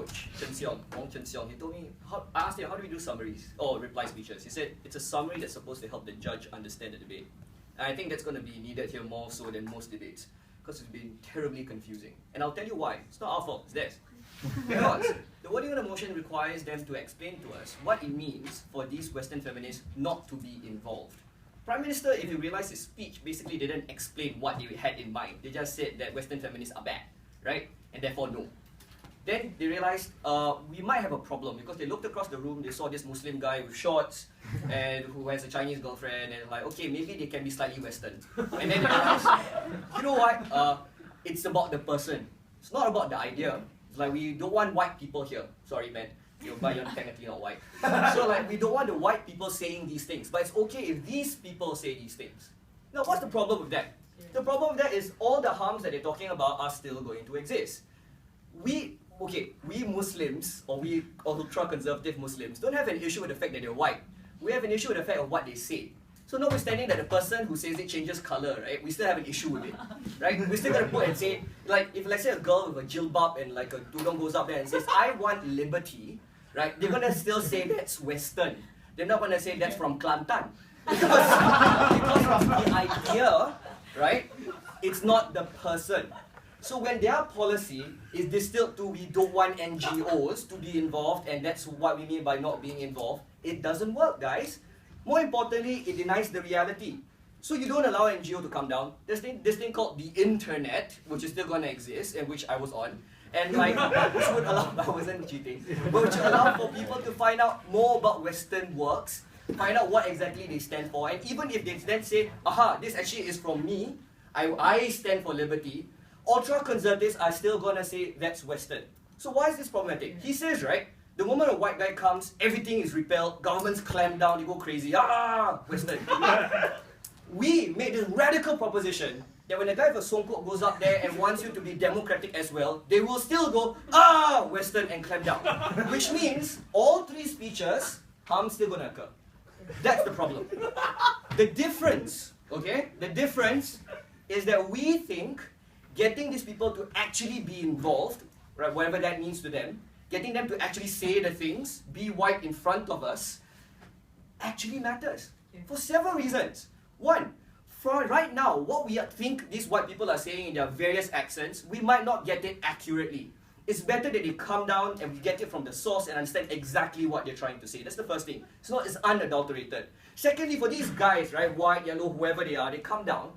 coach, Chen Xiong, he told me, I asked him, how do we do summaries or reply speeches? He said, it's a summary that's supposed to help the judge understand the debate. And I think that's going to be needed here more so than most debates, because it's been terribly confusing. And I'll tell you why. It's not our fault, it's theirs. Because the wording of the motion requires them to explain to us what it means for these Western feminists not to be involved. Prime Minister, if you realize his speech, basically didn't explain what they had in mind. They just said that Western feminists are bad, right? And therefore no. Then they realized we might have a problem, because they looked across the room, they saw this Muslim guy with shorts and who has a Chinese girlfriend, and like, okay, maybe they can be slightly Western. And then they realized, you know what? It's about the person. It's not about the idea. It's like, we don't want white people here. Sorry, man. But you're technically not white. So like, we don't want the white people saying these things. But it's okay if these people say these things. Now, what's the problem with that? The problem with that is all the harms that they're talking about are still going to exist. We Muslims, or we ultra-conservative Muslims, don't have an issue with the fact that they're white. We have an issue with the fact of what they say. So notwithstanding that the person who says it changes color, right, we still have an issue with it, right? We're still going to put and say, like, if let's say a girl with a jilbab and like a tudung goes up there and says, I want liberty, right, they're going to still say that's Western. They're not going to say that's from Kelantan. Because of the idea, right, it's not the person. So when their policy is distilled to we don't want NGOs to be involved, and that's what we mean by not being involved, it doesn't work, guys. More importantly, it denies the reality. So you don't allow an NGO to come down. There's this thing called the internet, which is still going to exist, and which I was on. And like, which would allow, I wasn't cheating, but which would allow for people to find out more about Western works, find out what exactly they stand for, and even if they then say, aha, this actually is from me, I stand for liberty, ultra-conservatives are still going to say that's Western. So why is this problematic? He says, right, the moment a white guy comes, everything is repelled, governments clamp down, they go crazy, Western. We made this radical proposition that when a guy with a songkok goes up there and wants you to be democratic as well, they will still go, Western, and clamp down. Which means all three speeches, harm's still going to occur. That's the problem. The difference, okay, the difference is that we think getting these people to actually be involved, right, whatever that means to them, getting them to actually say the things, be white in front of us, actually matters. For several reasons. One, for right now, what we think these white people are saying in their various accents, we might not get it accurately. It's better that they come down and we get it from the source and understand exactly what they're trying to say. That's the first thing. It's unadulterated. Secondly, for these guys, right, white, yellow, whoever they are, they come down,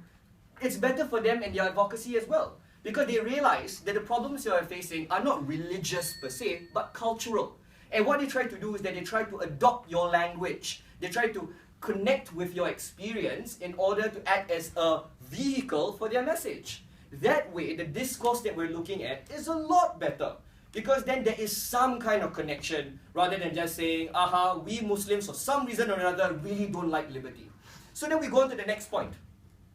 it's better for them and their advocacy as well. Because they realize that the problems you are facing are not religious per se, but cultural. And what they try to do is that they try to adopt your language. They try to connect with your experience in order to act as a vehicle for their message. That way, the discourse that we're looking at is a lot better. Because then there is some kind of connection, rather than just saying, we Muslims for some reason or another really don't like liberty. So then we go on to the next point.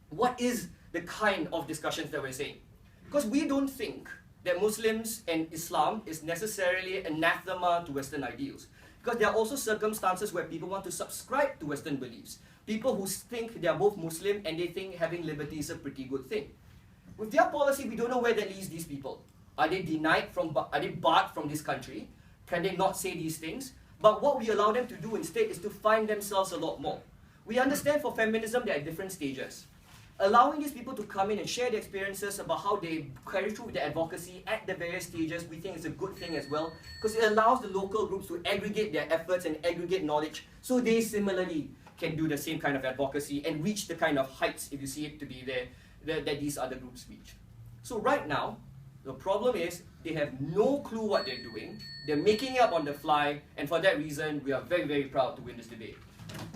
What is the kind of discussions that we're saying? Because we don't think that Muslims and Islam is necessarily anathema to Western ideals. Because there are also circumstances where people want to subscribe to Western beliefs. People who think they are both Muslim and they think having liberty is a pretty good thing. With their policy, we don't know where that leaves these people. Are they are they barred from this country? Can they not say these things? But what we allow them to do instead is to find themselves a lot more. We understand for feminism there are different stages. Allowing these people to come in and share their experiences about how they carry through their advocacy at the various stages, we think is a good thing as well, because it allows the local groups to aggregate their efforts and aggregate knowledge, so they similarly can do the same kind of advocacy and reach the kind of heights, if you see it to be there, that these other groups reach. So right now, the problem is they have no clue what they're doing, they're making it up on the fly, and for that reason, we are very, very proud to win this debate.